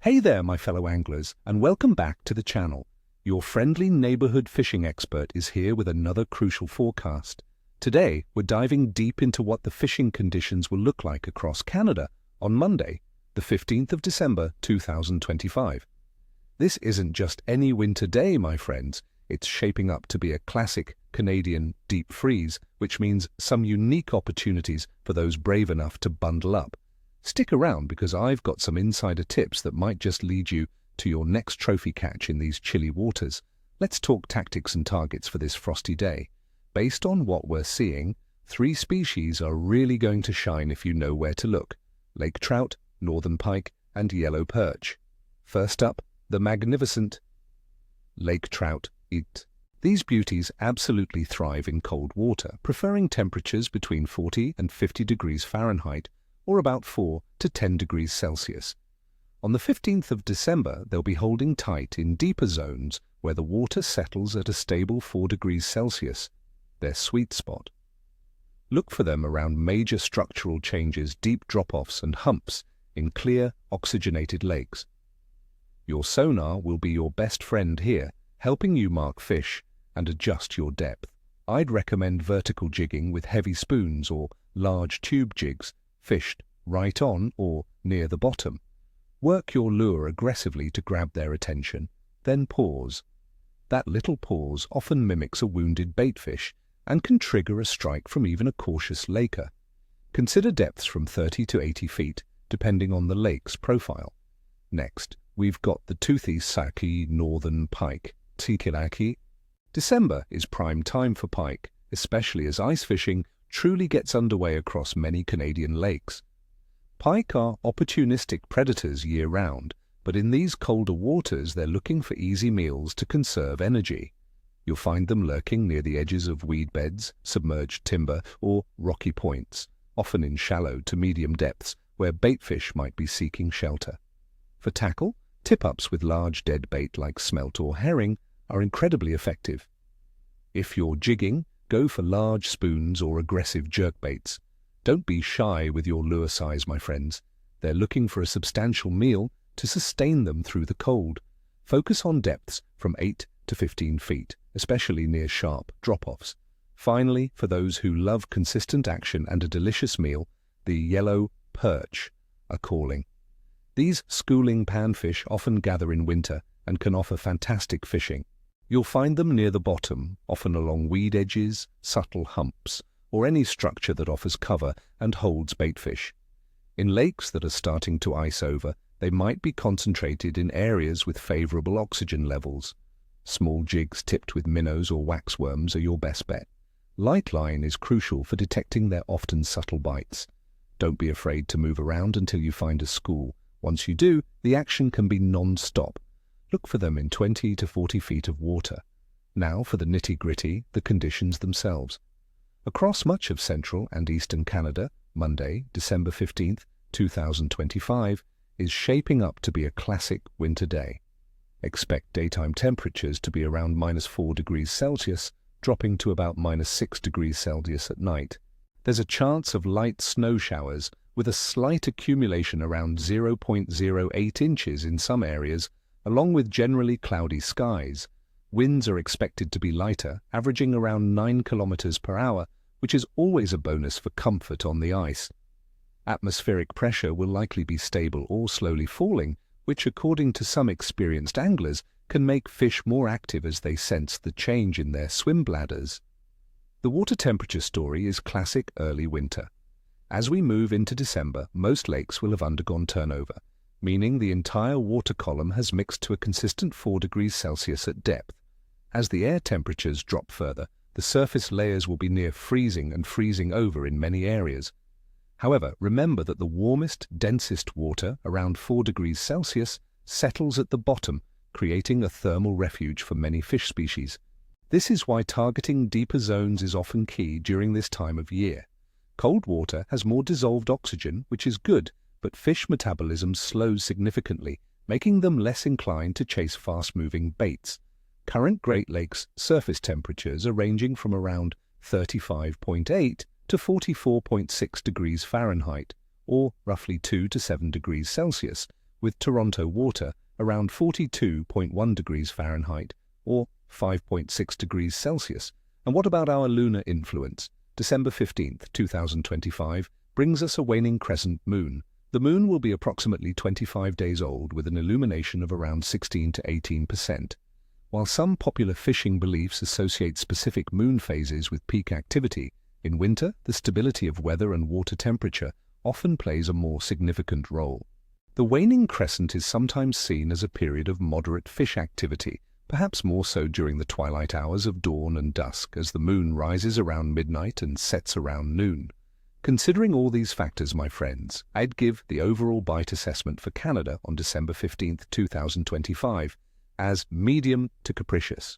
Hey there, my fellow anglers, and welcome back to the channel. Your friendly neighborhood fishing expert is here with another crucial forecast. Today, we're diving deep into what the fishing conditions will look like across Canada on Monday, the 15th of December 2025. This isn't just any winter day, my friends. It's shaping up to be a classic Canadian deep freeze, which means some unique opportunities for those brave enough to bundle up. Stick around because I've got some insider tips that might just lead you to your next trophy catch in these chilly waters. Let's talk tactics and targets for this frosty day. Based on what we're seeing, 3 species are really going to shine if you know where to look: lake trout, northern pike, and yellow perch. First up, the magnificent lake trout. These beauties absolutely thrive in cold water, preferring temperatures between 40 and 50 degrees Fahrenheit, or about 4 to 10 degrees Celsius. On the 15th of December, they'll be holding tight in deeper zones where the water settles at a stable 4 degrees Celsius, their sweet spot. Look for them around major structural changes, deep drop-offs and humps in clear, oxygenated lakes. Your sonar will be your best friend here, helping you mark fish and adjust your depth. I'd recommend vertical jigging with heavy spoons or large tube jigs, fished right on or near the bottom. Work your lure aggressively to grab their attention, then pause. That little pause often mimics a wounded baitfish and can trigger a strike from even a cautious laker. Consider depths from 30 to 80 feet, depending on the lake's profile. Next, we've got the toothy Saki northern pike, Tikilaki. December is prime time for pike, especially as ice fishing truly gets underway across many Canadian lakes. Pike are opportunistic predators year-round, but in these colder waters they're looking for easy meals to conserve energy. You'll find them lurking near the edges of weed beds, submerged timber, or rocky points, often in shallow to medium depths where baitfish might be seeking shelter. For tackle, tip-ups with large dead bait like smelt or herring are incredibly effective. If you're jigging, go for large spoons or aggressive jerkbaits. Don't be shy with your lure size, my friends. They're looking for a substantial meal to sustain them through the cold. Focus on depths from 8 to 15 feet, especially near sharp drop-offs. Finally, for those who love consistent action and a delicious meal, the yellow perch are calling. These schooling panfish often gather in winter and can offer fantastic fishing. You'll find them near the bottom, often along weed edges, subtle humps, or any structure that offers cover and holds baitfish. In lakes that are starting to ice over, they might be concentrated in areas with favorable oxygen levels. Small jigs tipped with minnows or waxworms are your best bet. Light line is crucial for detecting their often subtle bites. Don't be afraid to move around until you find a school. Once you do, the action can be non-stop. Look for them in 20 to 40 feet of water. Now for the nitty-gritty, the conditions themselves. Across much of central and eastern Canada, Monday, December 15th, 2025, is shaping up to be a classic winter day. Expect daytime temperatures to be around -4 degrees Celsius, dropping to about -6 degrees Celsius at night. There's a chance of light snow showers, with a slight accumulation around 0.08 inches in some areas, along with generally cloudy skies. Winds are expected to be lighter, averaging around 9 kilometers per hour, which is always a bonus for comfort on the ice. Atmospheric pressure will likely be stable or slowly falling, which, according to some experienced anglers, can make fish more active as they sense the change in their swim bladders. The water temperature story is classic early winter. As we move into December, most lakes will have undergone turnover, meaning the entire water column has mixed to a consistent 4 degrees Celsius at depth. As the air temperatures drop further, the surface layers will be near freezing and freezing over in many areas. However, remember that the warmest, densest water, around 4 degrees Celsius, settles at the bottom, creating a thermal refuge for many fish species. This is why targeting deeper zones is often key during this time of year. Cold water has more dissolved oxygen, which is good, but fish metabolism slows significantly, making them less inclined to chase fast-moving baits. Current Great Lakes surface temperatures are ranging from around 35.8 to 44.6 degrees Fahrenheit, or roughly 2 to 7 degrees Celsius, with Toronto water around 42.1 degrees Fahrenheit or 5.6 degrees Celsius. And what about our lunar influence? December 15th, 2025 brings us a waning crescent moon. The moon will be approximately 25 days old with an illumination of around 16 to 18%. While some popular fishing beliefs associate specific moon phases with peak activity, in winter, the stability of weather and water temperature often plays a more significant role. The waning crescent is sometimes seen as a period of moderate fish activity, perhaps more so during the twilight hours of dawn and dusk as the moon rises around midnight and sets around noon. Considering all these factors, my friends, I'd give the overall bite assessment for Canada on December 15th, 2025 as medium to capricious,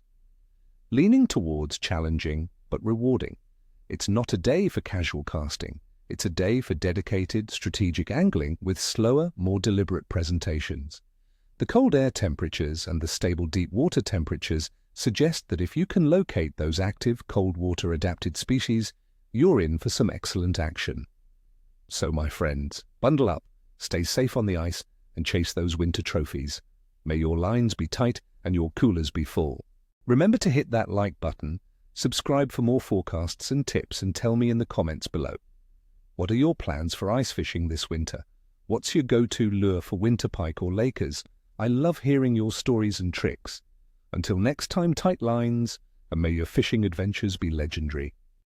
leaning towards challenging but rewarding. It's not a day for casual casting. It's a day for dedicated, strategic angling with slower, more deliberate presentations. The cold air temperatures and the stable deep water temperatures suggest that if you can locate those active, cold water adapted species, you're in for some excellent action. So, my friends, bundle up, stay safe on the ice, and chase those winter trophies. May your lines be tight and your coolers be full. Remember to hit that like button, subscribe for more forecasts and tips, and tell me in the comments below. What are your plans for ice fishing this winter? What's your go-to lure for winter pike or lakers? I love hearing your stories and tricks. Until next time, tight lines, and may your fishing adventures be legendary.